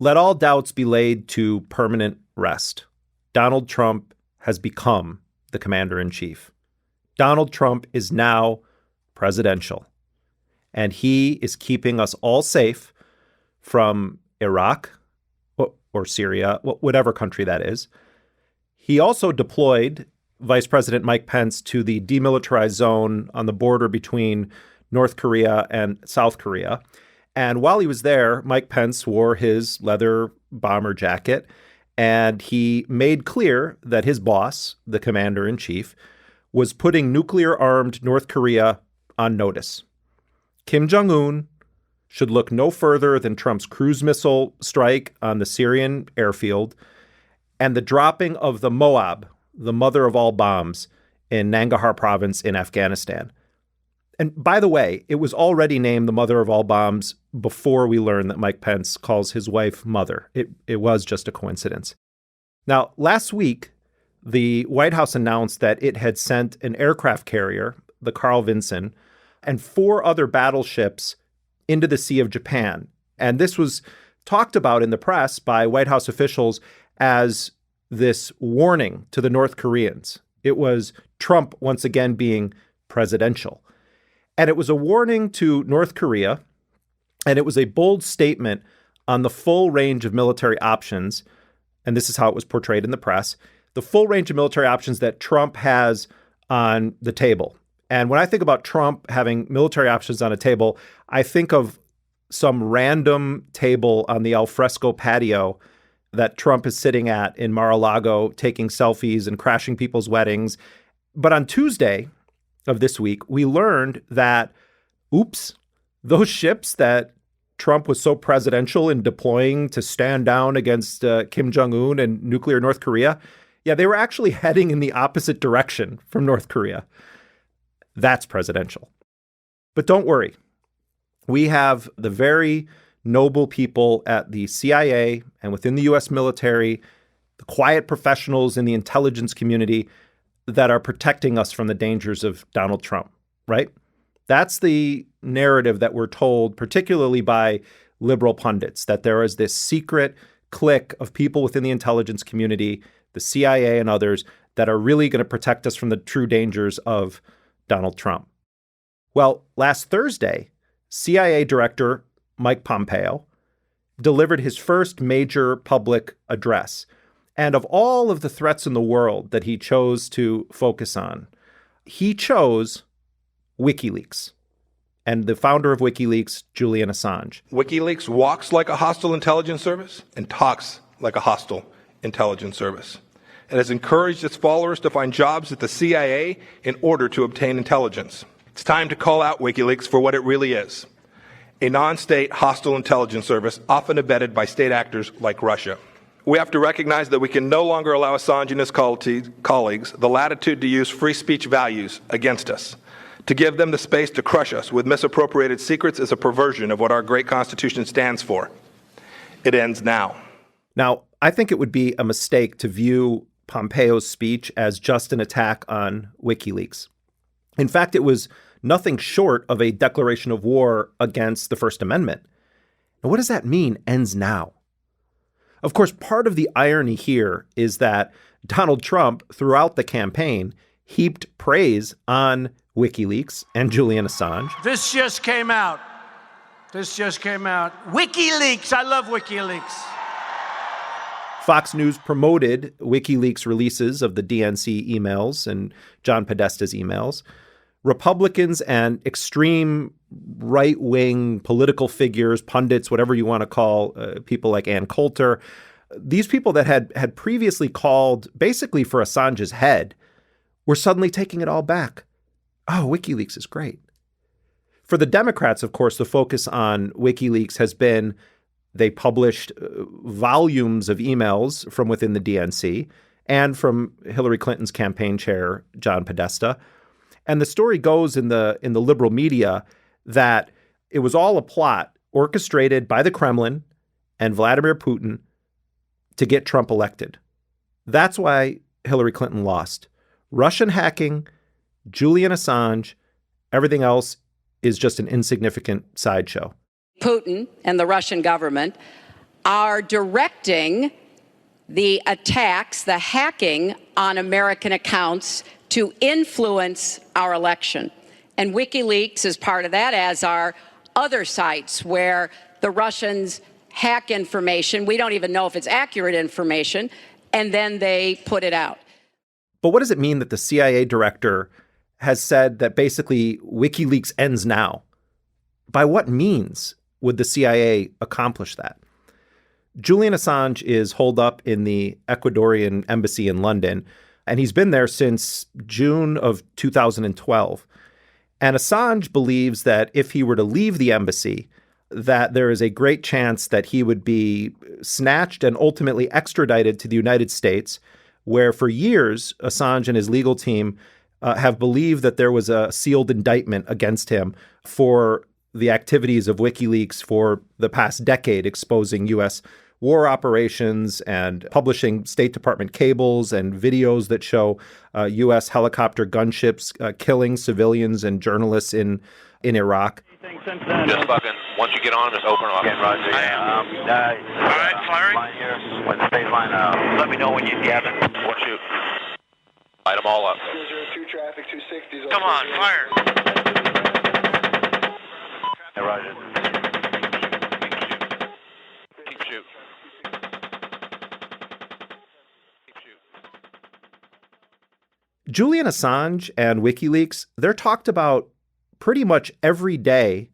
Let all doubts be laid to permanent rest. Donald Trump has become the commander-in-chief. Donald Trump is now presidential, and he is keeping us all safe from Iraq or Syria, whatever country that is. He also deployed Vice President Mike Pence to the demilitarized zone on the border between North Korea and South Korea. And while he was there, Mike Pence wore his leather bomber jacket, and he made clear that his boss, the commander-in-chief, was putting nuclear-armed North Korea on notice. Kim Jong-un should look no further than Trump's cruise missile strike on the Syrian airfield and the dropping of the Moab, the mother of all bombs, in Nangarhar province in Afghanistan. And by the way, it was already named the mother of all bombs before we learned that Mike Pence calls his wife mother. It was just a coincidence. Now, last week, the White House announced that it had sent an aircraft carrier, the Carl Vinson, and 4 other battleships into the Sea of Japan. And this was talked about in the press by White House officials as this warning to the North Koreans. It was Trump once again being presidential. And it was a warning to North Korea, and it was a bold statement on the full range of military options, and this is how it was portrayed in the press, the full range of military options that Trump has on the table. And when I think about Trump having military options on a table, I think of some random table on the alfresco patio that Trump is sitting at in Mar-a-Lago, taking selfies and crashing people's weddings. But on Tuesday of this week, we learned that, oops, those ships that Trump was so presidential in deploying to stand down against Kim Jong-un and nuclear North Korea, they were actually heading in the opposite direction from North Korea. That's presidential. But don't worry. We have the very noble people at the CIA and within the U.S. military, the quiet professionals in the intelligence community that are protecting us from the dangers of Donald Trump, right? That's the narrative that we're told, particularly by liberal pundits, that there is this secret clique of people within the intelligence community, the CIA and others, that are really going to protect us from the true dangers of Donald Trump. Well, last Thursday, CIA Director Mike Pompeo delivered his first major public address. And of all of the threats in the world that he chose to focus on, he chose Wikileaks and the founder of Wikileaks, Julian Assange. Wikileaks walks like a hostile intelligence service and talks like a hostile intelligence service. It has encouraged its followers to find jobs at the CIA in order to obtain intelligence. It's time to call out Wikileaks for what it really is: a non-state hostile intelligence service often abetted by state actors like Russia. We have to recognize that we can no longer allow Assange and his colleagues the latitude to use free speech values against us. To give them the space to crush us with misappropriated secrets is a perversion of what our great Constitution stands for. It ends now. Now, I think it would be a mistake to view Pompeo's speech as just an attack on WikiLeaks. In fact, it was nothing short of a declaration of war against the First Amendment. Now, what does that mean, ends now? Of course, part of the irony here is that Donald Trump, throughout the campaign, heaped praise on WikiLeaks and Julian Assange. This just came out. WikiLeaks. I love WikiLeaks. Fox News promoted WikiLeaks releases of the DNC emails and John Podesta's emails. Republicans and extreme right-wing political figures, pundits, whatever you want to call people like Ann Coulter, these people that had previously called basically for Assange's head were suddenly taking it all back. Oh, WikiLeaks is great. For the Democrats, of course, the focus on WikiLeaks has been they published volumes of emails from within the DNC and from Hillary Clinton's campaign chair, John Podesta. And the story goes in the liberal media that it was all a plot orchestrated by the Kremlin and Vladimir Putin to get Trump elected. That's why Hillary Clinton lost. Russian hacking, Julian Assange, everything else is just an insignificant sideshow. Putin and the Russian government are directing the attacks, the hacking on American accounts to influence our election. And Wikileaks is part of that, as are other sites where the Russians hack information. We don't even know if it's accurate information, and then they put it out. But what does it mean that the CIA director has said that basically WikiLeaks ends now? By what means would the CIA accomplish that? Julian Assange is holed up in the Ecuadorian embassy in London, and he's been there since June of 2012. And Assange believes that if he were to leave the embassy, that there is a great chance that he would be snatched and ultimately extradited to the United States, where for years, Assange and his legal team have believed that there was a sealed indictment against him for the activities of WikiLeaks for the past decade, exposing U.S. war operations and publishing State Department cables and videos that show U.S. helicopter gunships killing civilians and journalists in Iraq. Just fucking, once you get on, just open up. Okay, Roger. All right, firing. Line here. When the state line, let me know when you have it. We'll shoot. Light them all up. 002 traffic, 260. Come on, fire. Hey, Roger. Keep shooting. Julian Assange and WikiLeaks, they're talked about pretty much every day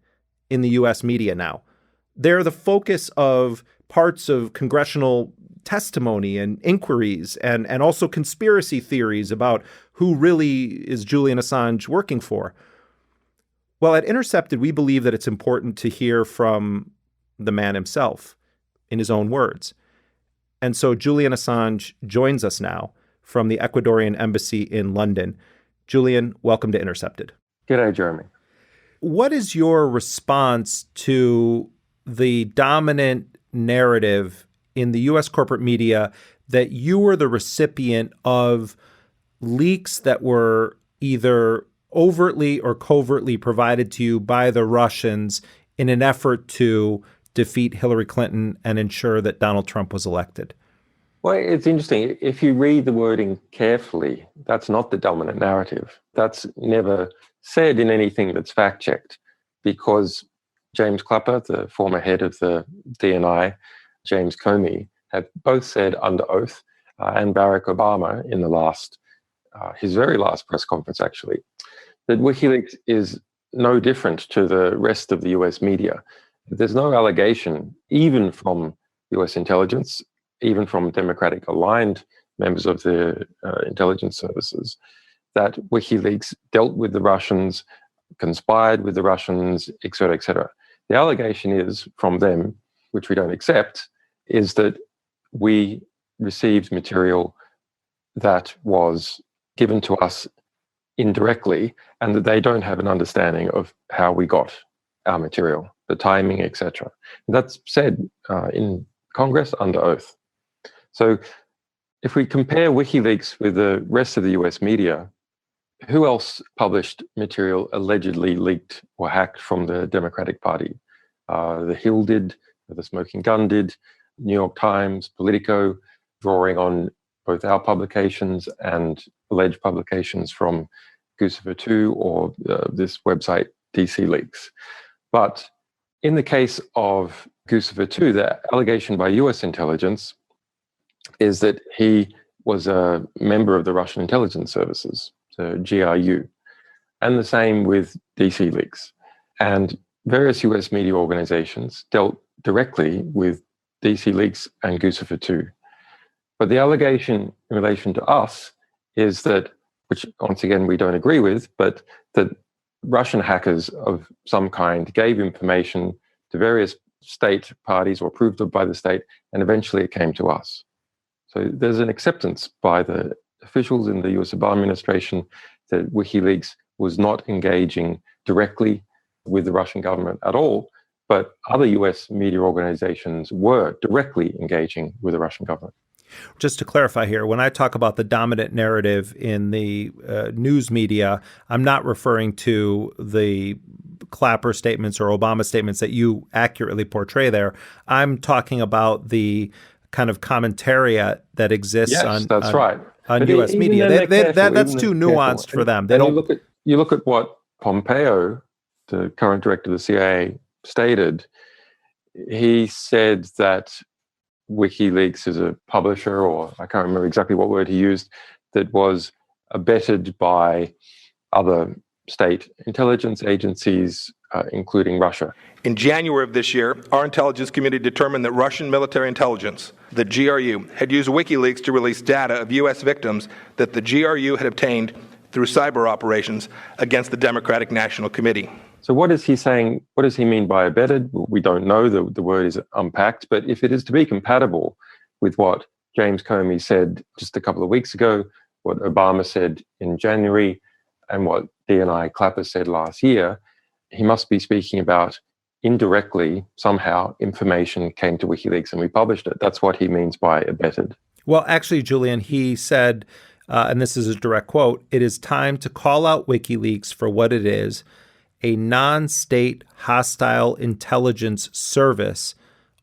in the U.S. media now. They're the focus of parts of congressional testimony and inquiries and also conspiracy theories about who really is Julian Assange working for. Well, at Intercepted, we believe that it's important to hear from the man himself in his own words. And so Julian Assange joins us now from the Ecuadorian embassy in London. Julian, welcome to Intercepted. G'day, Jeremy. What is your response to the dominant narrative in the U.S. corporate media that you were the recipient of leaks that were either overtly or covertly provided to you by the Russians in an effort to defeat Hillary Clinton and ensure that Donald Trump was elected? Well, it's interesting. If you read the wording carefully, that's not the dominant narrative. That's never said in anything that's fact-checked, because James Clapper, the former head of the DNI, James Comey, have both said under oath, and Barack Obama in the last, his very last press conference actually, that WikiLeaks is no different to the rest of the US media. There's no allegation, even from US intelligence, even from Democratic-aligned members of the intelligence services, that WikiLeaks dealt with the Russians, conspired with the Russians, et cetera, et cetera. The allegation is from them, which we don't accept, is that we received material that was given to us indirectly and that they don't have an understanding of how we got our material, the timing, et cetera. That's said in Congress under oath. So if we compare WikiLeaks with the rest of the US media, who else published material allegedly leaked or hacked from the Democratic Party? The Hill did, the Smoking Gun did, New York Times, Politico, drawing on both our publications and alleged publications from Guccifer 2 or this website, DC Leaks. But in the case of Guccifer 2, the allegation by US intelligence is that he was a member of the Russian intelligence services, so GRU, and the same with DC Leaks. And various US media organizations dealt directly with DC Leaks and Guccifer 2. But the allegation in relation to us is that, which once again we don't agree with, but that Russian hackers of some kind gave information to various state parties or approved of by the state, and eventually it came to us. So there's an acceptance by the officials in the US Obama administration that WikiLeaks was not engaging directly with the Russian government at all, but other US media organizations were directly engaging with the Russian government. Just to clarify here, when I talk about the dominant narrative in the news media, I'm not referring to the Clapper statements or Obama statements that you accurately portray there. I'm talking about the kind of commentariat that exists on U.S. media. That's too nuanced for them. They don't. You look at what Pompeo, the current director of the CIA, stated. He said that WikiLeaks is a publisher, or I can't remember exactly what word he used, that was abetted by other state intelligence agencies, including Russia. In January of this year, our intelligence community determined that Russian military intelligence, the GRU, had used WikiLeaks to release data of U.S. victims that the GRU had obtained through cyber operations against the Democratic National Committee. So what is he saying? What does he mean by abetted? We don't know. The word is unpacked. But if it is to be compatible with what James Comey said just a couple of weeks ago, what Obama said in January, and what D&I Clapper said last year, he must be speaking about indirectly, somehow, information came to WikiLeaks and we published it. That's what he means by abetted. Well, actually, Julian, he said, and this is a direct quote, "It is time to call out WikiLeaks for what it is, a non-state hostile intelligence service,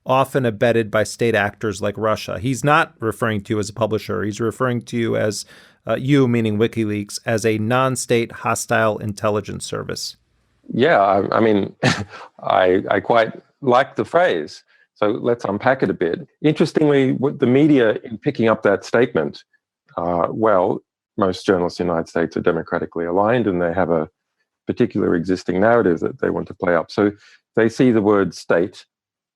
often abetted by state actors like Russia." He's not referring to you as a publisher. He's referring to you as, you, meaning WikiLeaks, as a non-state hostile intelligence service. Yeah, I mean, I quite like the phrase. So let's unpack it a bit. Interestingly, the media, in picking up that statement, most journalists in the United States are democratically aligned and they have a particular existing narrative that they want to play up. So they see the word state,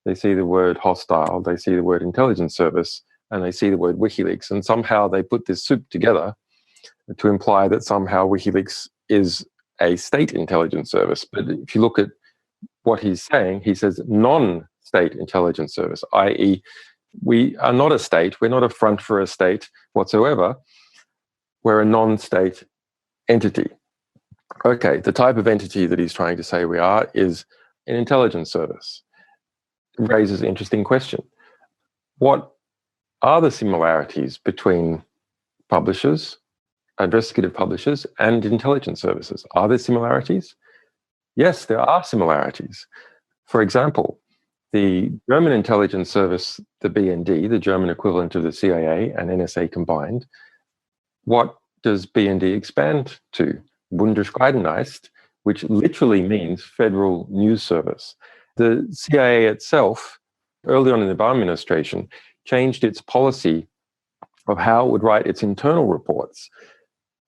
they see the word hostile, they see the word intelligence service, and they see the word WikiLeaks. And somehow they put this soup together to imply that somehow WikiLeaks is a state intelligence service. But if you look at what he's saying, he says non-state intelligence service, i.e. we are not a state, we're not a front for a state whatsoever, we're a non-state entity. Okay, the type of entity that he's trying to say we are is an intelligence service. It raises an interesting question. What are the similarities between publishers, investigative publishers, and intelligence services? Are there similarities? Yes, there are similarities. For example, the German intelligence service, the BND, the German equivalent of the CIA and NSA combined, what does BND expand to? Bundesgeheimdienst, which literally means Federal News Service. The CIA itself, early on in the Obama administration, changed its policy of how it would write its internal reports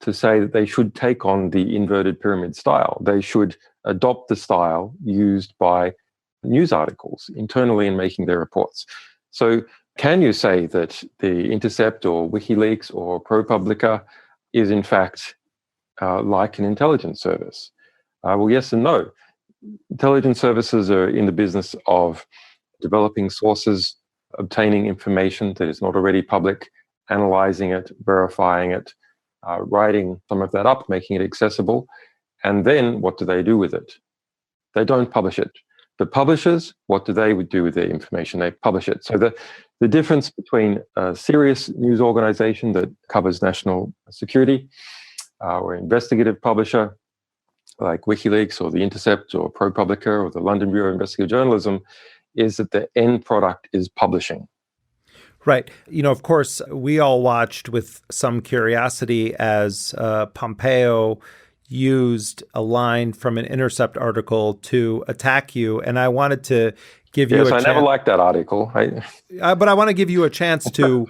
to say that they should take on the inverted pyramid style. They should adopt the style used by news articles internally in making their reports. So can you say that the Intercept or WikiLeaks or ProPublica is in fact like an intelligence service? Well, yes and no. Intelligence services are in the business of developing sources, obtaining information that is not already public, analyzing it, verifying it, writing some of that up, making it accessible. And then what do they do with it? They don't publish it. The publishers, what do they do with their information? They publish it. So the difference between a serious news organization that covers national security or investigative publisher like WikiLeaks or the Intercept or ProPublica or the London Bureau of Investigative Journalism is that the end product is publishing. Right. You know, of course, we all watched with some curiosity as Pompeo used a line from an Intercept article to attack you. And I wanted to give you a chance. I never liked that article. But I want to give you a chance to,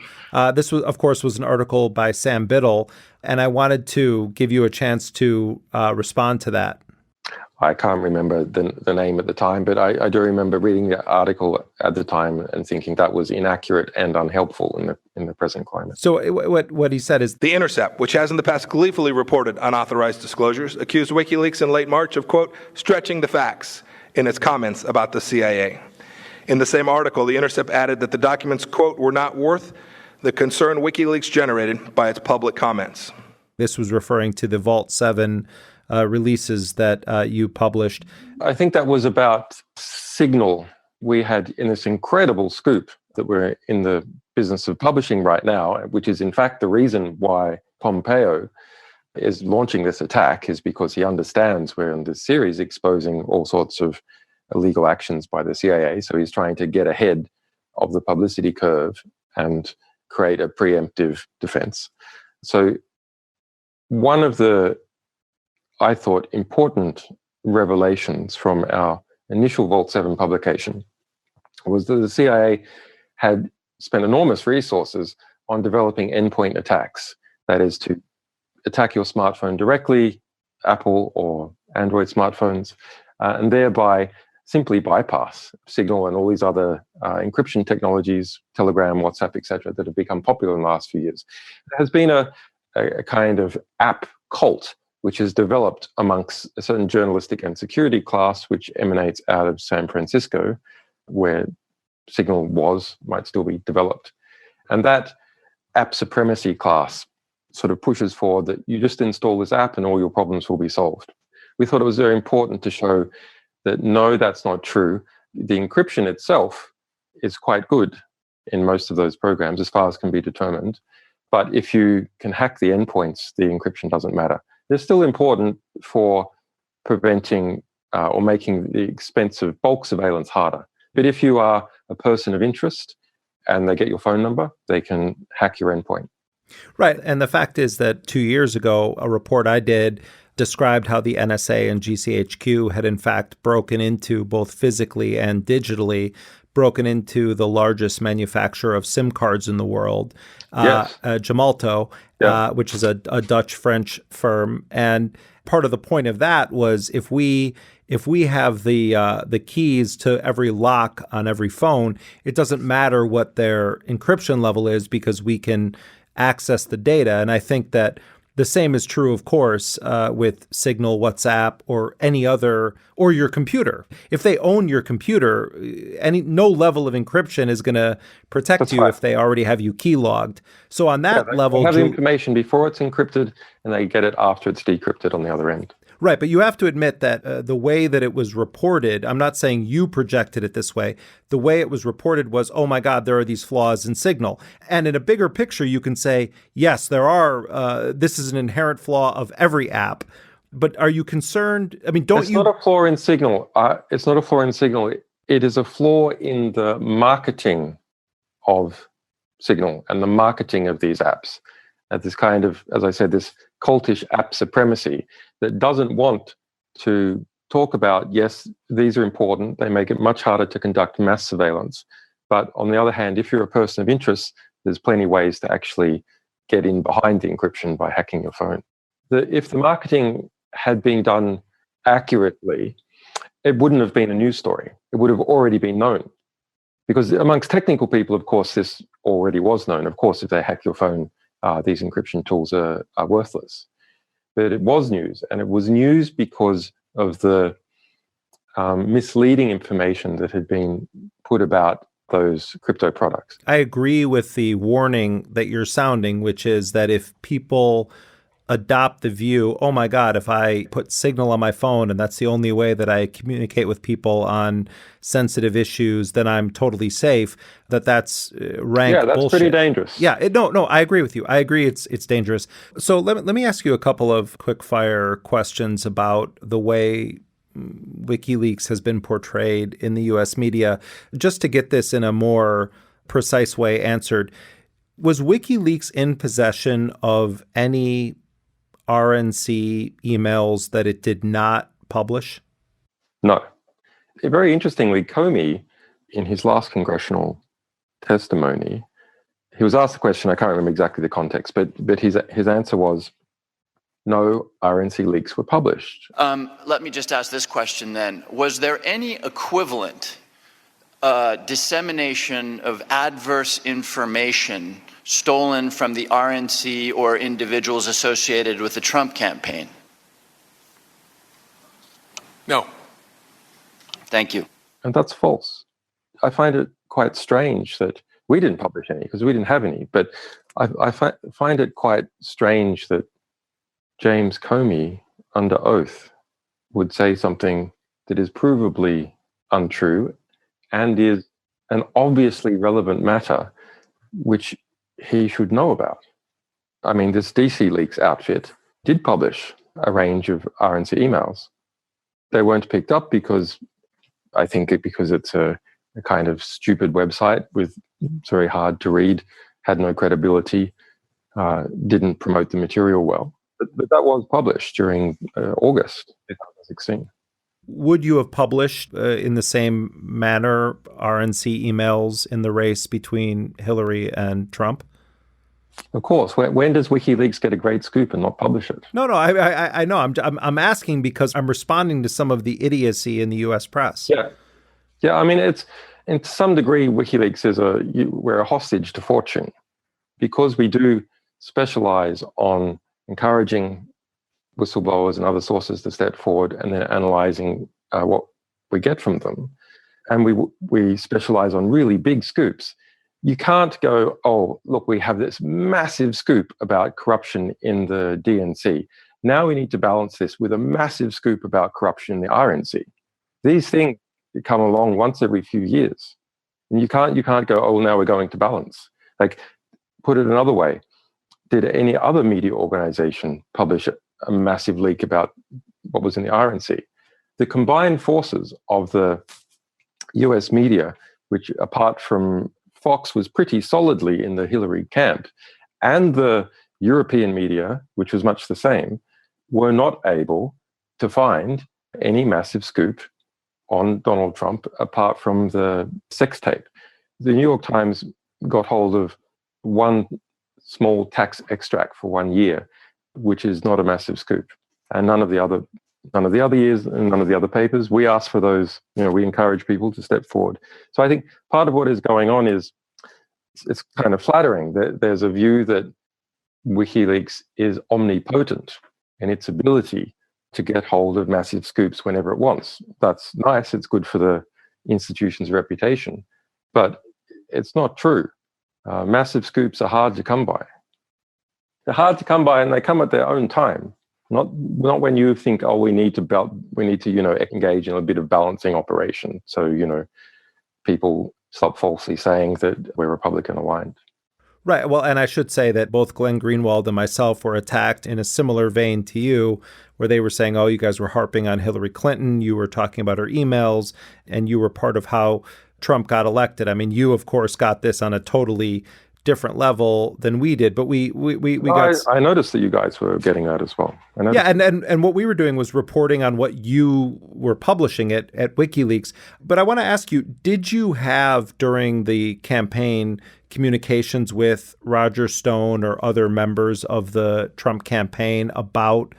this was, of course, was an article by Sam Biddle, and I wanted to give you a chance to respond to that. I can't remember the name at the time, but I do remember reading the article at the time and thinking that was inaccurate and unhelpful in the present climate. So what he said is, The Intercept, which has in the past gleefully reported unauthorized disclosures, accused WikiLeaks in late March of, quote, stretching the facts in its comments about the CIA. In the same article, The Intercept added that the documents, quote, were not worth the concern WikiLeaks generated by its public comments. This was referring to the Vault 7 releases that you published. I think that was about Signal. We had in this incredible scoop that we're in the business of publishing right now, which is in fact the reason why Pompeo is launching this attack is because he understands we're in this series exposing all sorts of illegal actions by the CIA. So he's trying to get ahead of the publicity curve and create a preemptive defense. So one of the, I thought, important revelations from our initial Vault 7 publication was that the CIA had spent enormous resources on developing endpoint attacks. That is, to attack your smartphone directly, Apple or Android smartphones, and thereby simply bypass Signal and all these other encryption technologies, Telegram, WhatsApp, etc., that have become popular in the last few years. There has been a kind of app cult which has developed amongst a certain journalistic and security class, which emanates out of San Francisco, where Signal might still be developed. And that app supremacy class sort of pushes forward that you just install this app and all your problems will be solved. We thought it was very important to show that no, that's not true. The encryption itself is quite good in most of those programs as far as can be determined. But if you can hack the endpoints, the encryption doesn't matter. They're still important for preventing or making the expensive bulk surveillance harder. But if you are a person of interest and they get your phone number, they can hack your endpoint. Right. And the fact is that 2 years ago, a report I did described how the NSA and GCHQ had in fact broken into, both physically and digitally, broken into the largest manufacturer of SIM cards in the world, Yes. Gemalto, which is a Dutch-French firm. And part of the point of that was if we have the keys to every lock on every phone, it doesn't matter what their encryption level is because we can access the data. And I think that the same is true, of course, with Signal, WhatsApp, or any other, or your computer. If they own your computer, no level of encryption is going to protect That's you right. if they already have you keylogged. So on that level, they have the information before it's encrypted, and they get it after it's decrypted on the other end. Right, but you have to admit that the way that it was reported, I'm not saying you projected it this way, the way it was reported was, oh my God, there are these flaws in Signal. And in a bigger picture, you can say, yes, there are, this is an inherent flaw of every app. But are you concerned? I mean, It's not a flaw in Signal. It's not a flaw in Signal. It is a flaw in the marketing of Signal and the marketing of these apps. At this kind of, as I said, this cultish app supremacy that doesn't want to talk about, yes, these are important. They make it much harder to conduct mass surveillance. But on the other hand, if you're a person of interest, there's plenty of ways to actually get in behind the encryption by hacking your phone. If the marketing had been done accurately, it wouldn't have been a news story. It would have already been known. Because amongst technical people, of course, this already was known. Of course, if they hack your phone, these encryption tools are worthless. But it was news, and it was news because of the misleading information that had been put about those crypto products. I agree with the warning that you're sounding, which is that if people adopt the view, oh my God, if I put Signal on my phone and that's the only way that I communicate with people on sensitive issues, then I'm totally safe, that's rank bullshit. Yeah, that's pretty dangerous. Yeah, no, I agree with you. I agree it's dangerous. So let me ask you a couple of quick fire questions about the way WikiLeaks has been portrayed in the U.S. media, just to get this in a more precise way answered. Was WikiLeaks in possession of any RNC emails that it did not publish? No. Very interestingly, Comey, in his last congressional testimony, he was asked the question, I can't remember exactly the context, but his answer was, no RNC leaks were published. Let me just ask this question then. Was there any equivalent dissemination of adverse information stolen from the RNC or individuals associated with the Trump campaign? No. Thank you. And that's false. I find it quite strange that we didn't publish any because we didn't have any. But I find it quite strange that James Comey, under oath, would say something that is provably untrue and is an obviously relevant matter, which he should know about. I mean, this DC Leaks outfit did publish a range of RNC emails. They weren't picked up because it's a kind of stupid website it's very hard to read, had no credibility, didn't promote the material well. But that was published during August 2016. Would you have published in the same manner RNC emails in the race between Hillary and Trump? Of course. When does WikiLeaks get a great scoop and not publish it? No. I know. I'm asking because I'm responding to some of the idiocy in the U.S. press. Yeah. I mean, it's to some degree WikiLeaks we're a hostage to fortune, because we do specialize on encouraging whistleblowers and other sources to step forward and then analyzing what we get from them. And we specialize on really big scoops. You can't go, oh, look, we have this massive scoop about corruption in the DNC. Now we need to balance this with a massive scoop about corruption in the RNC. These things come along once every few years. And you can't go, oh, now we're going to balance. Like, put it another way, did any other media organization publish a massive leak about what was in the RNC? The combined forces of the US media, which apart from Fox was pretty solidly in the Hillary camp, and the European media, which was much the same, were not able to find any massive scoop on Donald Trump apart from the sex tape. The New York Times got hold of one small tax extract for 1 year, which is not a massive scoop. And none of the other years and none of the other papers, we ask for those, we encourage people to step forward. So I think part of what is going on is it's kind of flattering that there's a view that WikiLeaks is omnipotent in its ability to get hold of massive scoops whenever it wants. That's nice. It's good for the institution's reputation. But it's not true. Massive scoops are hard to come by. They're hard to come by, and they come at their own time. Not when you think, oh, we need to engage in a bit of balancing operation. So, people stop falsely saying that we're Republican aligned. Right. Well, and I should say that both Glenn Greenwald and myself were attacked in a similar vein to you, where they were saying, oh, you guys were harping on Hillary Clinton. You were talking about her emails, and you were part of how Trump got elected. I mean, you, of course, got this on a totally different level than we did, but we got. I noticed that you guys were getting that as well. Yeah, and what we were doing was reporting on what you were publishing at WikiLeaks. But I want to ask you, did you have during the campaign communications with Roger Stone or other members of the Trump campaign about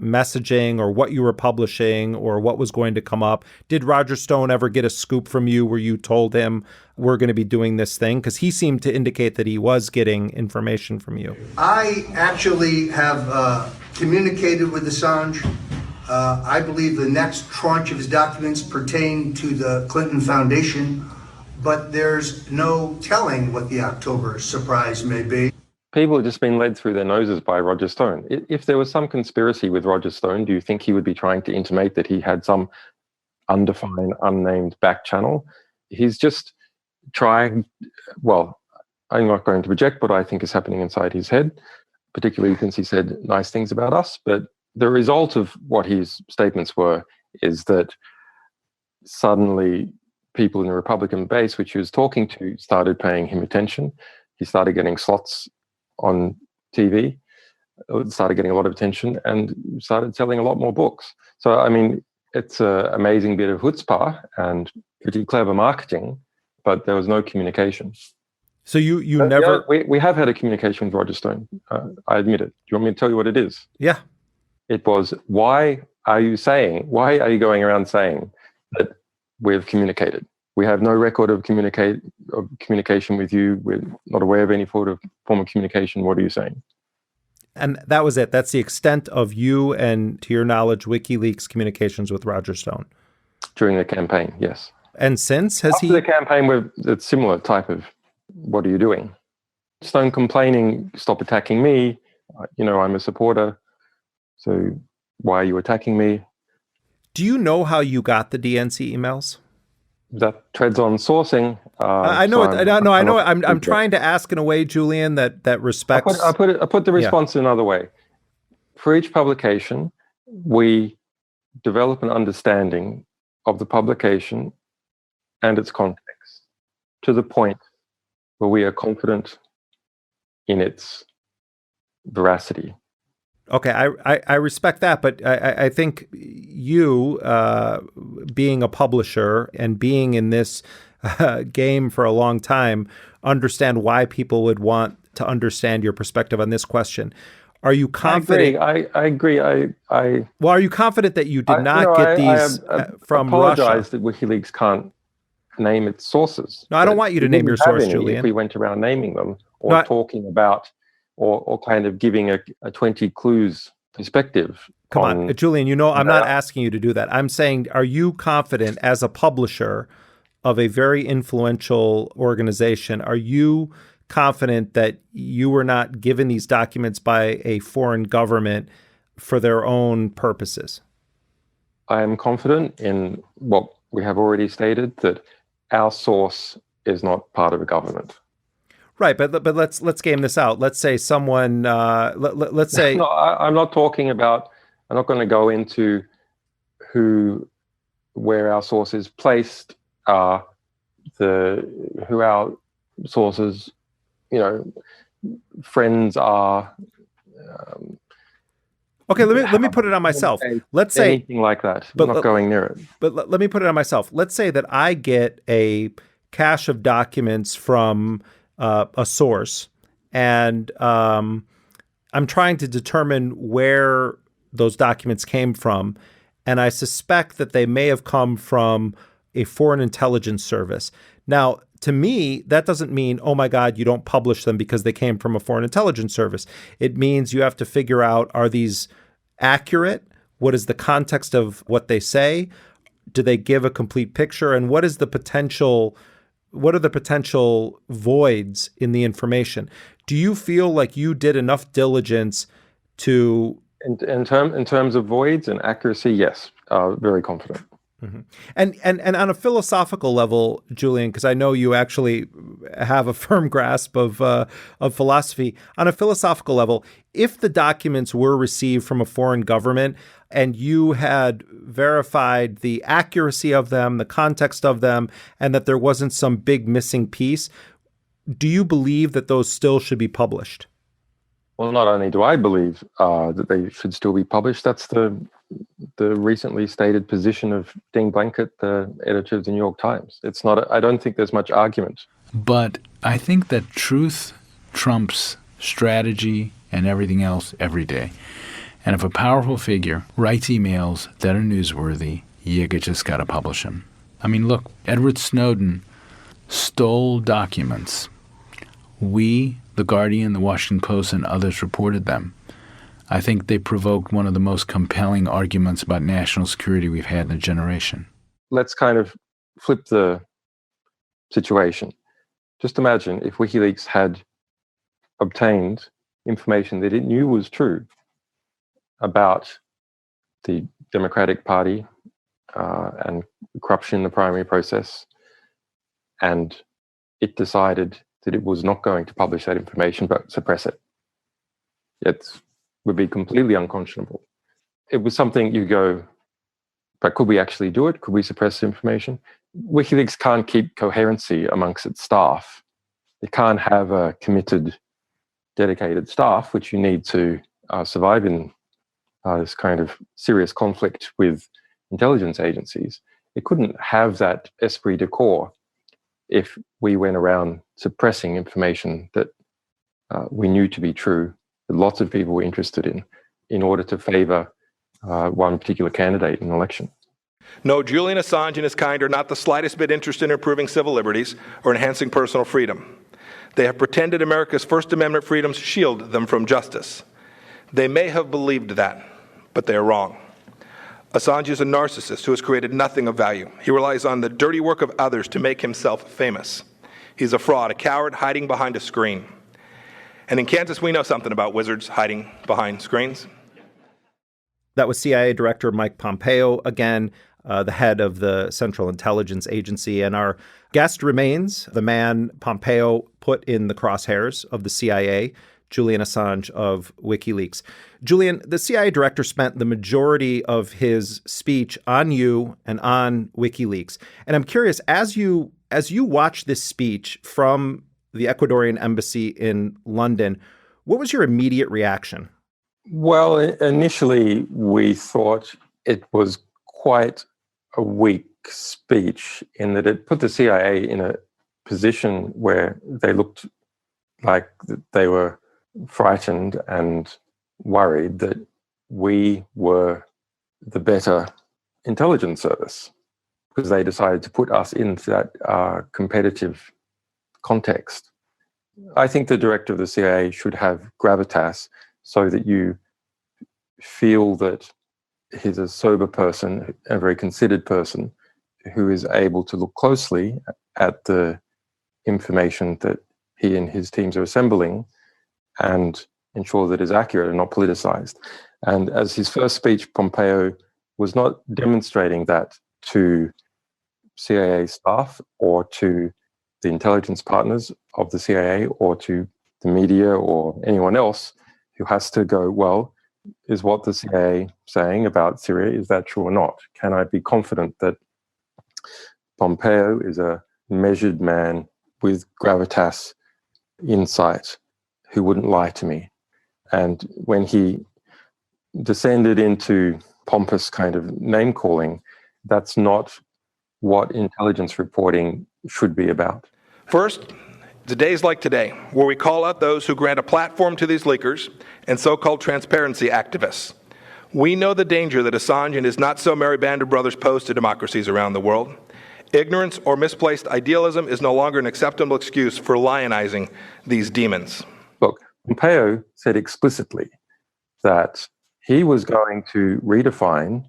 messaging or what you were publishing or what was going to come up? Did Roger Stone ever get a scoop from you where you told him we're going to be doing this thing? Because he seemed to indicate that he was getting information from you. I actually have communicated with Assange. I believe the next tranche of his documents pertain to the Clinton Foundation, but there's no telling what the October surprise may be. People have just been led through their noses by Roger Stone. If there was some conspiracy with Roger Stone, do you think he would be trying to intimate that he had some undefined, unnamed back channel? He's just trying, well, I'm not going to project what I think is happening inside his head, particularly since he said nice things about us. But the result of what his statements were is that suddenly people in the Republican base, which he was talking to, started paying him attention. He started getting slots on TV, started getting a lot of attention, and started selling a lot more books. So, I mean, it's an amazing bit of chutzpah and pretty clever marketing, but there was no communication. So you never... Yeah, we have had a communication with Roger Stone. I admit it. Do you want me to tell you what it is? Yeah. It was, why are you going around saying that we've communicated? We have no record of communication with you. We're not aware of any form of communication. What are you saying? And that was it. That's the extent of you and, to your knowledge, WikiLeaks communications with Roger Stone. During the campaign, yes. And since, After the campaign, with a similar type of, what are you doing? Stone complaining, stop attacking me. I'm a supporter. So why are you attacking me? Do you know how you got the DNC emails? That treads on sourcing. I know. I'm trying to ask in a way, Julian, that respects. I put the response another way. For each publication, we develop an understanding of the publication and its context to the point where we are confident in its veracity. Okay, I respect that, but I think you, being a publisher and being in this game for a long time, understand why people would want to understand your perspective on this question. Are you confident? I agree. Well, are you confident that you did not get these from apologize Russia? that WikiLeaks can't name its sources. No, I don't want you to name your source, Julian. If we went around naming them or talking about or kind of giving a 20 clues perspective. Come on, Julian, I'm not asking you to do that. I'm saying, are you confident as a publisher of a very influential organization, are you confident that you were not given these documents by a foreign government for their own purposes? I am confident in what we have already stated, that our source is not part of a government. Right, but let's game this out. Let's say someone, let's say... No, I'm not talking about, I'm not going to go into where our source is placed, who our sources, friends are. Okay, let me put it on myself. Let's say anything like that. But I'm not going near it. But let me put it on myself. Let's say that I get a cache of documents from a source, and I'm trying to determine where those documents came from, and I suspect that they may have come from a foreign intelligence service. Now, to me, that doesn't mean, oh my God, you don't publish them because they came from a foreign intelligence service. It means you have to figure out, are these accurate? What is the context of what they say? Do they give a complete picture? And what are the potential voids in the information? Do you feel like you did enough diligence to... In terms of voids and accuracy, yes, very confident. Mm-hmm. And on a philosophical level, Julian, because I know you actually have a firm grasp of philosophy. On a philosophical level, if the documents were received from a foreign government and you had verified the accuracy of them, the context of them, and that there wasn't some big missing piece, do you believe that those still should be published? Well, not only do I believe that they should still be published, that's the recently stated position of Dean Blanket, the editor of the New York Times. It's not. I don't think there's much argument. But I think that truth trumps strategy and everything else every day. And if a powerful figure writes emails that are newsworthy, you just got to publish them. I mean, look, Edward Snowden stole documents. We, The Guardian, The Washington Post, and others reported them. I think they provoked one of the most compelling arguments about national security we've had in a generation. Let's kind of flip the situation. Just imagine if WikiLeaks had obtained information that it knew was true about the Democratic Party and corruption in the primary process, and it decided that it was not going to publish that information but suppress it. It would be completely unconscionable. It was something you go, but could we actually do it? Could we suppress information? WikiLeaks can't keep coherency amongst its staff. It can't have a committed, dedicated staff, which you need to survive in this kind of serious conflict with intelligence agencies. It couldn't have that esprit de corps if we went around suppressing information that we knew to be true, that lots of people were interested in order to favor one particular candidate in an election. No, Julian Assange and his kind are not the slightest bit interested in improving civil liberties or enhancing personal freedom. They have pretended America's First Amendment freedoms shield them from justice. They may have believed that, but they are wrong. Assange is a narcissist who has created nothing of value. He relies on the dirty work of others to make himself famous. He's a fraud, a coward hiding behind a screen. And in Kansas, we know something about wizards hiding behind screens. That was CIA Director Mike Pompeo, again, the head of the Central Intelligence Agency. And our guest remains the man Pompeo put in the crosshairs of the CIA, Julian Assange of Wikileaks. Julian, the CIA director spent the majority of his speech on you and on Wikileaks. And I'm curious, as you watch this speech from the Ecuadorian embassy in London, what was your immediate reaction? Well, initially we thought it was quite a weak speech in that it put the CIA in a position where they looked like they were frightened and worried that we were the better intelligence service because they decided to put us into that competitive context. I think the director of the CIA should have gravitas so that you feel that he's a sober person, a very considered person who is able to look closely at the information that he and his teams are assembling and ensure that it is accurate and not politicized. And as his first speech, Pompeo was not demonstrating that to CIA staff or to the intelligence partners of the CIA or to the media or anyone else who has to go, well, is what the CIA saying about Syria, is that true or not? Can I be confident that Pompeo is a measured man with gravitas, insight, who wouldn't lie to me? And when he descended into pompous kind of name-calling, that's not what intelligence reporting should be about. First, the days like today, where we call out those who grant a platform to these leakers and so-called transparency activists. We know the danger that Assange and his not-so-merry band of brothers pose to democracies around the world. Ignorance or misplaced idealism is no longer an acceptable excuse for lionizing these demons. Look, Pompeo said explicitly that he was going to redefine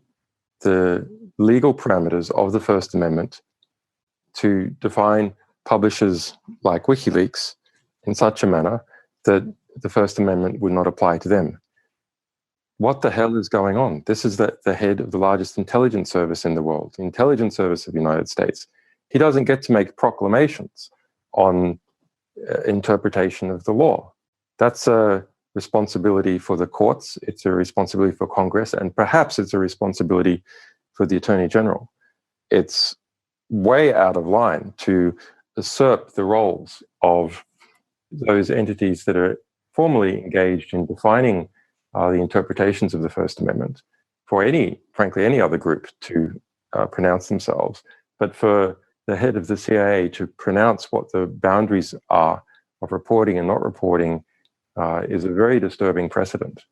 the legal parameters of the First Amendment to define publishers like WikiLeaks in such a manner that the First Amendment would not apply to them. What the hell is going on? This is the head of the largest intelligence service in the world, the intelligence service of the United States. He doesn't get to make proclamations on interpretation of the law. That's a responsibility for the courts, it's a responsibility for Congress, and perhaps it's a responsibility for the Attorney General. It's way out of line to usurp the roles of those entities that are formally engaged in defining the interpretations of the First Amendment for frankly, any other group to pronounce themselves. But for the head of the CIA to pronounce what the boundaries are of reporting and not reporting is a very disturbing precedent.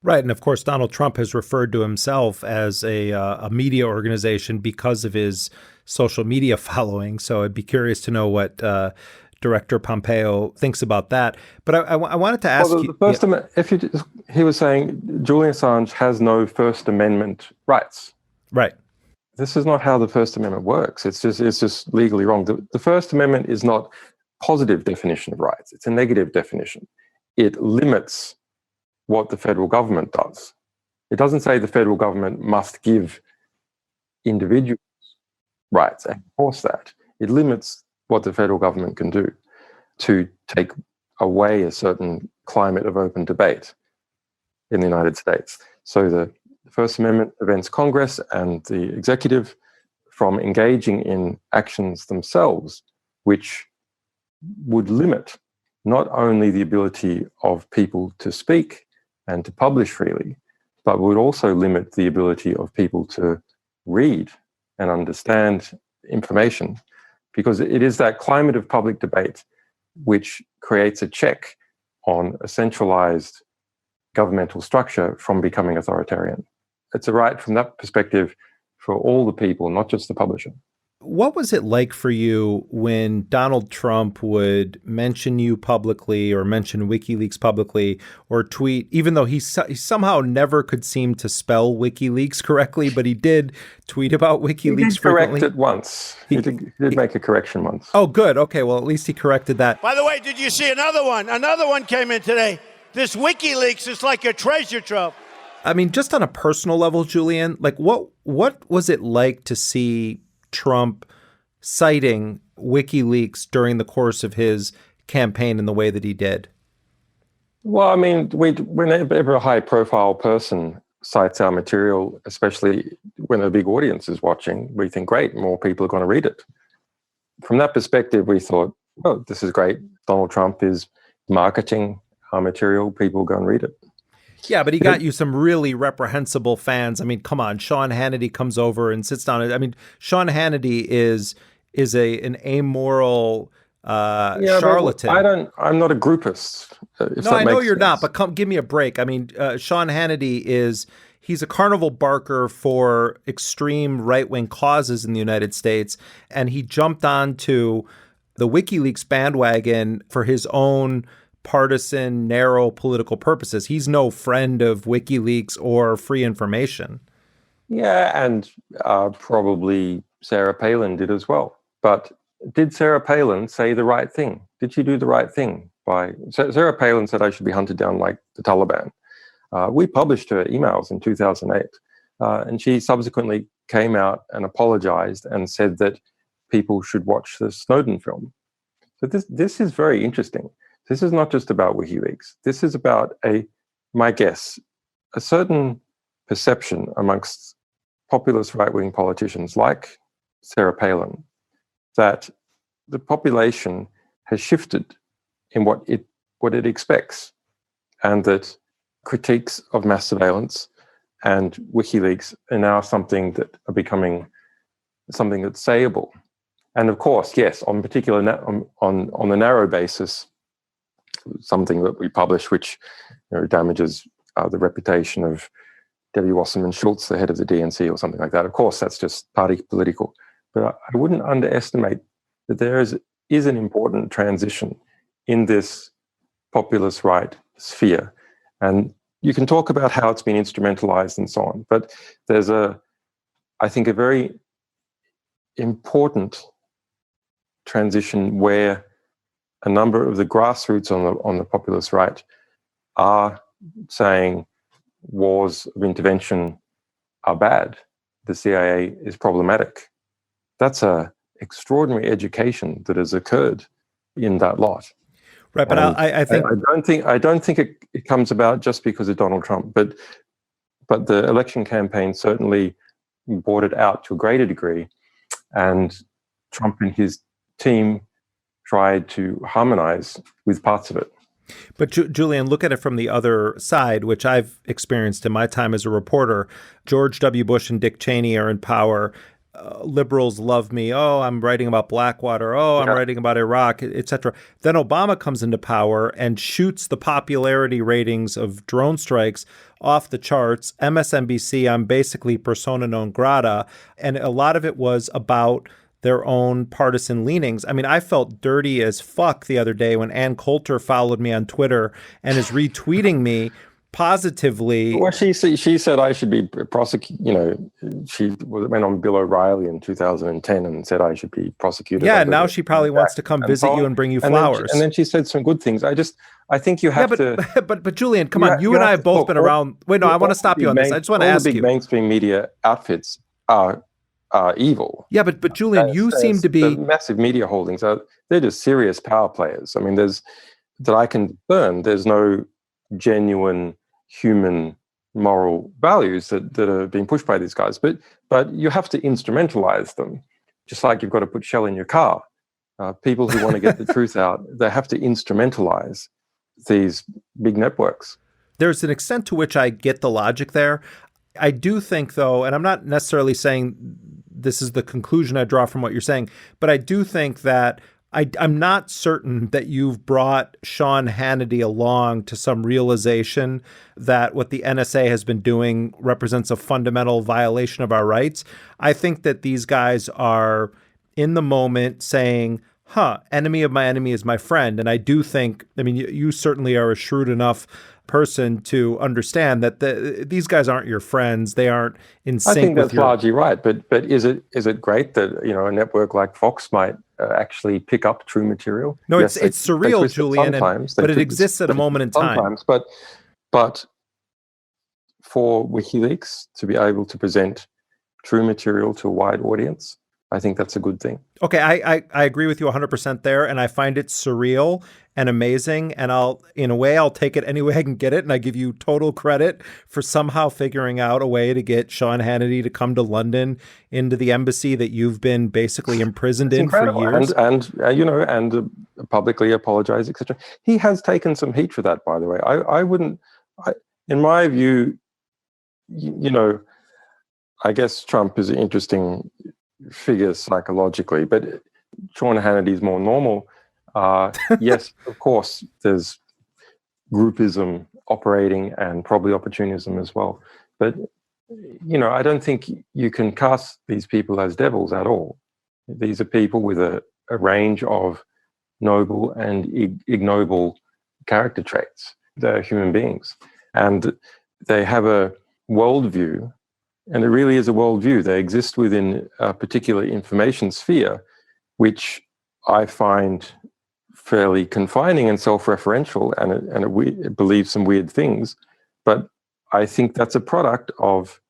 Right. And of course, Donald Trump has referred to himself as a media organization because of his social media following. So I'd be curious to know what Director Pompeo thinks about that. But I wanted to ask you. First Amendment, he was saying Julian Assange has no First Amendment rights. Right. This is not how the First Amendment works. It's just legally wrong. The First Amendment is not a positive definition of rights. It's a negative definition. It limits what the federal government does. It doesn't say the federal government must give individuals rights and enforce that. It limits what the federal government can do to take away a certain climate of open debate in the United States. So the First Amendment prevents Congress and the executive from engaging in actions themselves, which would limit not only the ability of people to speak and to publish freely, but would also limit the ability of people to read and understand information, because it is that climate of public debate which creates a check on a centralized governmental structure from becoming authoritarian. It's a right from that perspective for all the people, not just the publisher. What was it like for you when Donald Trump would mention you publicly or mention WikiLeaks publicly or tweet, even though he somehow never could seem to spell WikiLeaks correctly, but he did tweet about WikiLeaks He did frequently? correct it once. He did make a correction once. Oh, good. Okay, well, at least he corrected that. By the way, did you see another one? Another one came in today. This WikiLeaks is like a treasure trove. I mean, just on a personal level, Julian, like what was it like to see Trump citing WikiLeaks during the course of his campaign in the way that he did? Well, I mean, whenever a high-profile person cites our material, especially when a big audience is watching, we think, great, more people are going to read it. From that perspective, we thought, oh, this is great. Donald Trump is marketing our material. People go and read it. Yeah, but he got you some really reprehensible fans. I mean, come on, Sean Hannity comes over and sits down. I mean, Sean Hannity is an amoral charlatan. I'm not a groupist. No, I know you're not, but give me a break. I mean, Sean Hannity he's a carnival barker for extreme right-wing causes in the United States, and he jumped onto the WikiLeaks bandwagon for his own partisan, narrow political purposes. He's no friend of WikiLeaks or free information. Yeah, and probably Sarah Palin did as well. But did Sarah Palin say the right thing? Did she do the right thing? Sarah Palin said I should be hunted down like the Taliban. We published her emails in 2008, and she subsequently came out and apologized and said that people should watch the Snowden film. So this is very interesting. This is not just about WikiLeaks. This is about my guess, a certain perception amongst populist right-wing politicians like Sarah Palin that the population has shifted in what it expects, and that critiques of mass surveillance and WikiLeaks are now something that are becoming something that's sayable. And of course, yes, on the narrow basis, something that we publish which damages the reputation of Debbie Wasserman Schultz, the head of the DNC, or something like that. Of course, that's just party political. But I wouldn't underestimate that there is an important transition in this populist right sphere. And you can talk about how it's been instrumentalized and so on. But there's I think, a very important transition where a number of the grassroots on the populist right are saying wars of intervention are bad. The CIA is problematic. That's an extraordinary education that has occurred in that lot. Right, but I don't think it comes about just because of Donald Trump, but the election campaign certainly brought it out to a greater degree, and Trump and his team tried to harmonize with parts of it. But Julian, look at it from the other side, which I've experienced in my time as a reporter. George W. Bush and Dick Cheney are in power. Liberals love me. Oh, I'm writing about Blackwater. Oh, I'm writing about Iraq, etc. Then Obama comes into power and shoots the popularity ratings of drone strikes off the charts. MSNBC, I'm basically persona non grata. And a lot of it was about their own partisan leanings. I mean, I felt dirty as fuck the other day when Ann Coulter followed me on Twitter and is retweeting me positively. Well, she said I should be prosecuted. She went on Bill O'Reilly in 2010 and said I should be prosecuted. Yeah, now she probably wants to come visit you and bring you flowers. And then she said some good things. I think you have to. But Julian, come on, you and I have both been around. Wait, no, I want to stop you on this. I just want to ask you. The big mainstream media outfits are evil. Yeah, but Julian, you seem to be the massive media holdings. They're just serious power players. I mean, that I can burn. There's no genuine human moral values that are being pushed by these guys. But you have to instrumentalize them, just like you've got to put Shell in your car. People who want to get the truth out, they have to instrumentalize these big networks. There's an extent to which I get the logic there. I do think, though, and I'm not necessarily saying this is the conclusion I draw from what you're saying, but I do think that I'm not certain that you've brought Sean Hannity along to some realization that what the NSA has been doing represents a fundamental violation of our rights. I think that these guys are in the moment saying, enemy of my enemy is my friend. And I do think, I mean, you certainly are a shrewd enough person to understand that these guys aren't your friends. They aren't in sync. I think that's largely right. But is it great that a network like Fox might actually pick up true material? No, yes, it's surreal, Julian, but it exists at a moment in time. Sometimes, but for WikiLeaks to be able to present true material to a wide audience, I think that's a good thing. Okay, I agree with you 100% there, and I find it surreal and amazing, and I'll take it any way I can get it, and I give you total credit for somehow figuring out a way to get Sean Hannity to come to London into the embassy that you've been basically imprisoned in for years. And publicly apologize, etc. He has taken some heat for that, by the way. In my view, I guess Trump is an interesting figure psychologically, but Sean Hannity is more normal. Yes, of course, there's groupism operating and probably opportunism as well. But, I don't think you can cast these people as devils at all. These are people with a range of noble and ignoble character traits. They're human beings. And they have a worldview, and it really is a worldview. They exist within a particular information sphere, which I find fairly confining and self-referential, and it believes some weird things. But I think that's a product of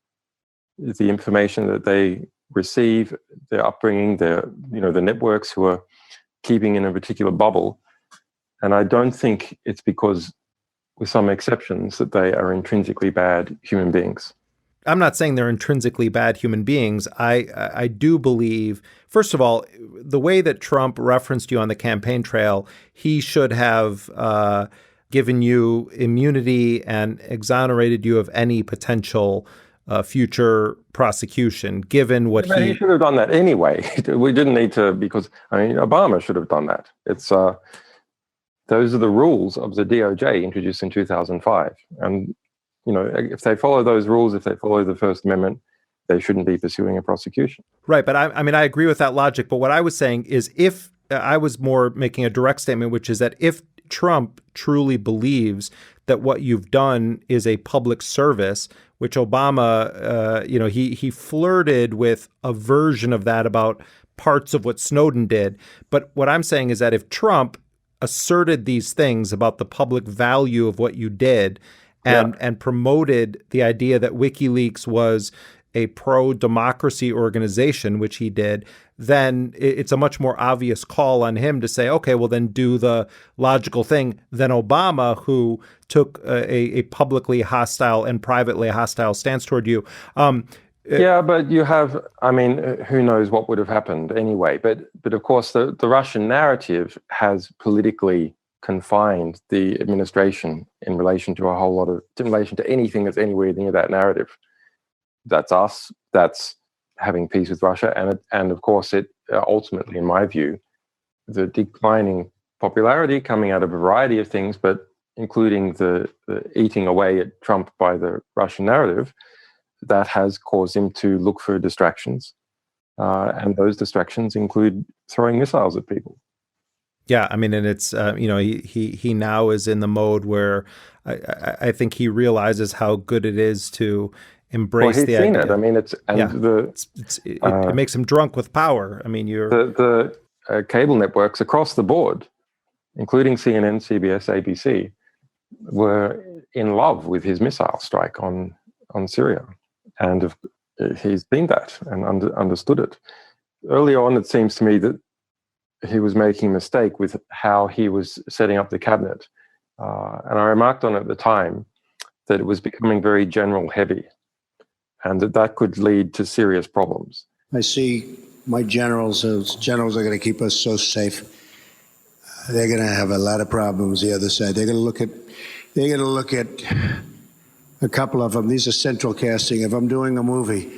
the information that they receive, their upbringing, the networks who are keeping in a particular bubble. And I don't think it's because, with some exceptions, that they are intrinsically bad human beings. I'm not saying they're intrinsically bad human beings. I do believe, first of all, the way that Trump referenced you on the campaign trail, he should have given you immunity and exonerated you of any potential future prosecution, given what he should have done that anyway. We didn't need to, because Obama should have done that. It's those are the rules of the DOJ introduced in 2005, and if they follow those rules, if they follow the First Amendment, they shouldn't be pursuing a prosecution. Right. But I agree with that logic. But what I was saying is, if I was more making a direct statement, which is that if Trump truly believes that what you've done is a public service, which Obama, he flirted with a version of that about parts of what Snowden did. But what I'm saying is that if Trump asserted these things about the public value of what you did, and promoted the idea that WikiLeaks was a pro-democracy organization, which he did, then it's a much more obvious call on him to say, okay, well, then do the logical thing than Obama, who took a publicly hostile and privately hostile stance toward you. But you have, who knows what would have happened anyway. But of course, the Russian narrative has politically confined the administration in relation to in relation to anything that's anywhere near that narrative. That's us. That's having peace with Russia, and of course, it ultimately, in my view, the declining popularity coming out of a variety of things, but including the eating away at Trump by the Russian narrative, that has caused him to look for distractions, and those distractions include throwing missiles at people. Yeah, and it's he now is in the mode where I think he realizes how good it is to embrace the idea. It makes him drunk with power. The cable networks across the board, including CNN, CBS, ABC, were in love with his missile strike on Syria, and he's seen that and understood it. Early on, it seems to me that he was making a mistake with how he was setting up the cabinet. And I remarked on it at the time that it was becoming very general heavy, and that could lead to serious problems. I see my generals are going to keep us so safe. They're going to have a lot of problems the other side. They're going to look at a couple of them. These are central casting. If I'm doing a movie,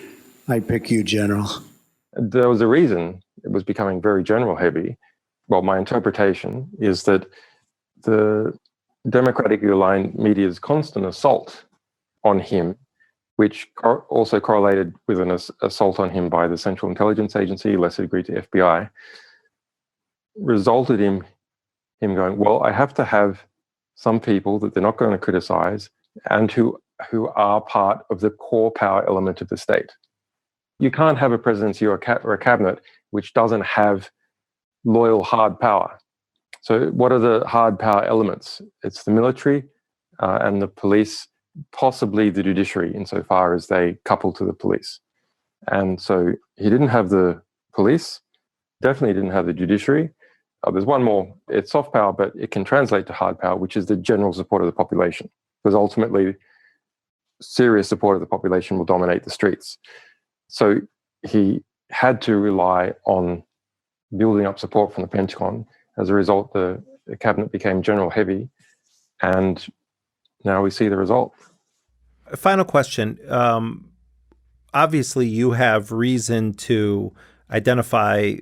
I pick you, General. There was a reason it was becoming very general heavy. Well, my interpretation is that the democratically aligned media's constant assault on him, which also correlated with an assault on him by the Central Intelligence Agency, lesser degree to FBI, resulted in him going, well, I have to have some people that they're not going to criticize and who are part of the core power element of the state. You can't have a presidency or a cabinet which doesn't have loyal hard power. So what are the hard power elements? It's the military and the police, possibly the judiciary insofar as they couple to the police. And so he didn't have the police, definitely didn't have the judiciary. There's one more. It's soft power, but it can translate to hard power, which is the general support of the population. Because ultimately, serious support of the population will dominate the streets. So he had to rely on building up support from the Pentagon. As a result, the cabinet became general heavy, and now we see the result. Final question. Obviously, you have reason to identify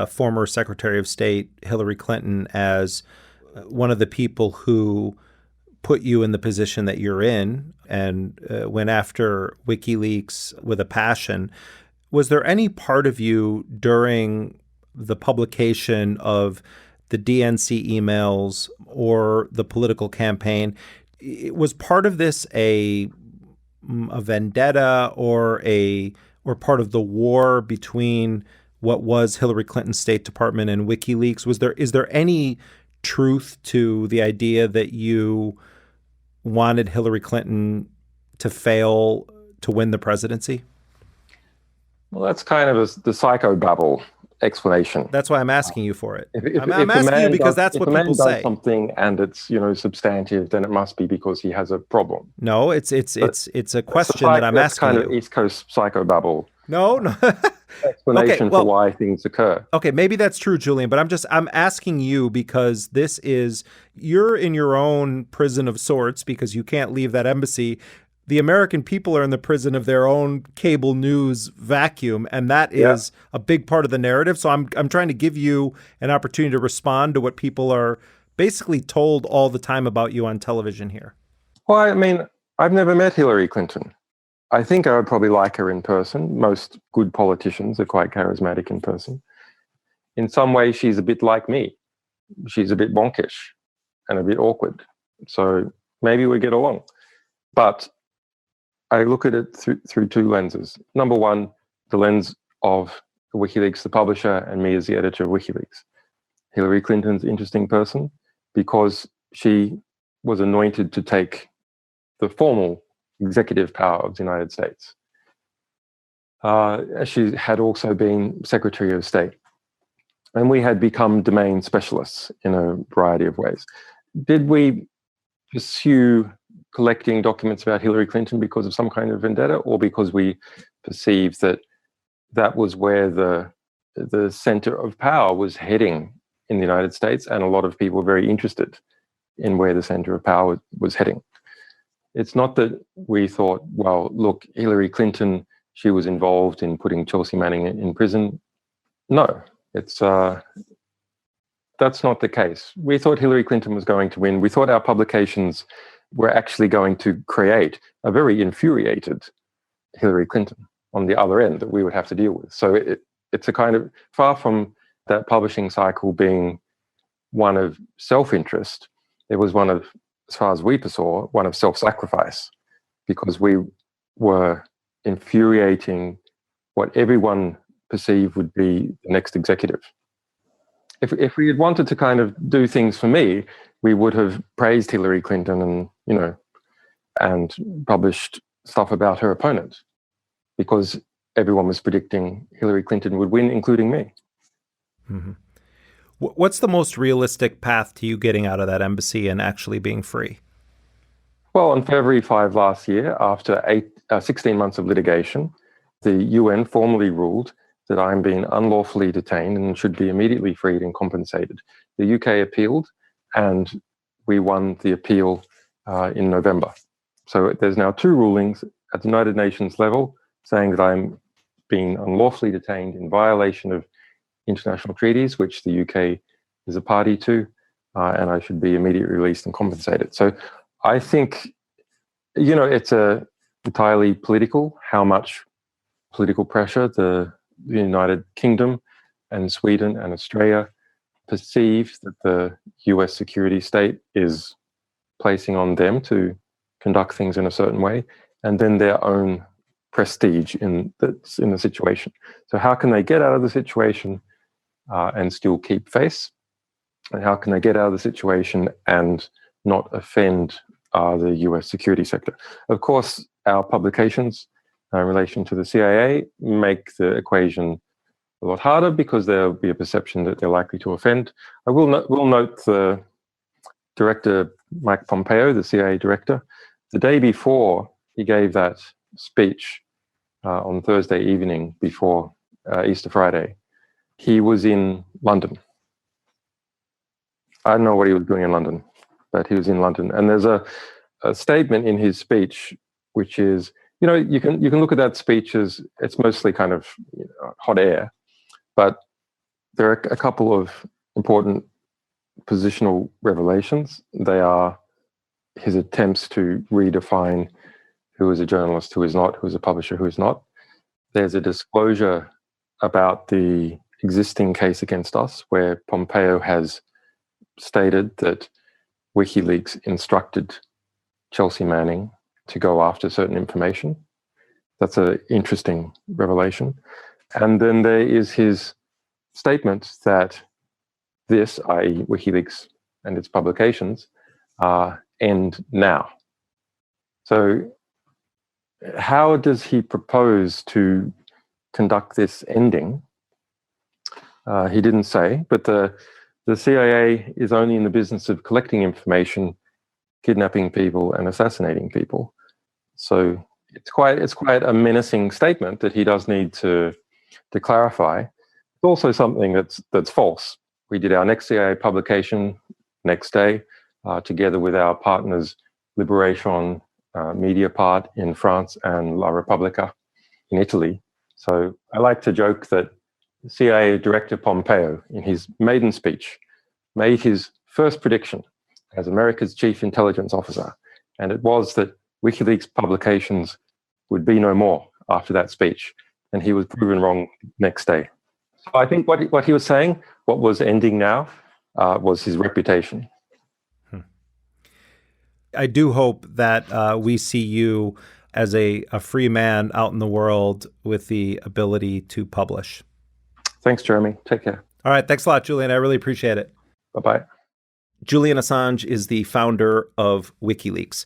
former Secretary of State Hillary Clinton as one of the people who put you in the position that you're in and went after WikiLeaks with a passion. Was there any part of you during the publication of the DNC emails or the political campaign, was part of this a vendetta or part of the war between what was Hillary Clinton's State Department and WikiLeaks? Is there any truth to the idea that you wanted Hillary Clinton to fail to win the presidency? Well, that's kind of the psychobabble explanation. That's why I'm asking you for it. I'm asking you because that's what people say. If a man does something and it's substantive, then it must be because he has a problem. No, it's a question that I'm asking you. That's kind of East Coast psychobabble. No. Explanation for why things occur. Okay, maybe that's true, Julian, but I'm asking you because you're in your own prison of sorts because you can't leave that embassy. The American people are in the prison of their own cable news vacuum, and that is a big part of the narrative. So I'm trying to give you an opportunity to respond to what people are basically told all the time about you on television here. Well, I mean, I've never met Hillary Clinton. I think I would probably like her in person. Most good politicians are quite charismatic in person. In some ways, she's a bit like me. She's a bit bonkish and a bit awkward. So maybe we get along. But I look at it through two lenses. Number one, the lens of WikiLeaks, the publisher, and me as the editor of WikiLeaks. Hillary Clinton's an interesting person because she was anointed to take the formal executive power of the United States. She had also been Secretary of State. And we had become domain specialists in a variety of ways. Did we pursue collecting documents about Hillary Clinton because of some kind of vendetta, or because we perceived that was where the center of power was heading in the United States, and a lot of people were very interested in where the center of power was heading? It's not that we thought, well, look, Hillary Clinton, she was involved in putting Chelsea Manning in prison. No, that's not the case. We thought Hillary Clinton was going to win. We thought our publications were actually going to create a very infuriated Hillary Clinton on the other end that we would have to deal with. So it's a kind of, far from that publishing cycle being one of self-interest, it was one of, as far as we saw, one of self-sacrifice, because we were infuriating what everyone perceived would be the next executive. If we had wanted to kind of do things for me, we would have praised Hillary Clinton and published stuff about her opponent, because everyone was predicting Hillary Clinton would win, including me. Mm-hmm. What's the most realistic path to you getting out of that embassy and actually being free? Well, on February 5 last year, after 16 months of litigation, the UN formally ruled that I'm being unlawfully detained and should be immediately freed and compensated. The UK appealed, and we won the appeal in November. So there's now two rulings at the United Nations level saying that I'm being unlawfully detained in violation of international treaties, which the UK is a party to, and I should be immediately released and compensated. So I think, it's entirely political, how much political pressure the United Kingdom and Sweden and Australia perceive that the US security state is placing on them to conduct things in a certain way, and then their own prestige in the situation. So how can they get out of the situation and still keep face? And how can they get out of the situation and not offend the US security sector? Of course, our publications in relation to the CIA make the equation a lot harder because there'll be a perception that they're likely to offend. I will note the director, Mike Pompeo, the CIA director, the day before he gave that speech on Thursday evening before Easter Friday, he was in London. I don't know what he was doing in London, but he was in London. And there's a statement in his speech, which is, you can look at that speech as it's mostly kind of hot air, but there are a couple of important positional revelations. They are his attempts to redefine who is a journalist, who is not, who is a publisher, who is not. There's a disclosure about the existing case against us, where Pompeo has stated that WikiLeaks instructed Chelsea Manning to go after certain information. That's an interesting revelation. And then there is his statement that this, i.e. WikiLeaks and its publications, end now. So how does he propose to conduct this ending? He didn't say, but the CIA is only in the business of collecting information, kidnapping people, and assassinating people. So it's quite a menacing statement that he does need to clarify. It's also something that's false. We did our next CIA publication next day, together with our partners Liberation Mediapart in France and La Repubblica in Italy. So I like to joke that CIA Director Pompeo, in his maiden speech, made his first prediction as America's chief intelligence officer, and it was that WikiLeaks publications would be no more after that speech, and he was proven wrong next day. So I think what he was saying, what was ending now, was his reputation. I do hope that we see you as a free man out in the world with the ability to publish. Thanks, Jeremy. Take care. All right. Thanks a lot, Julian. I really appreciate it. Bye-bye. Julian Assange is the founder of WikiLeaks.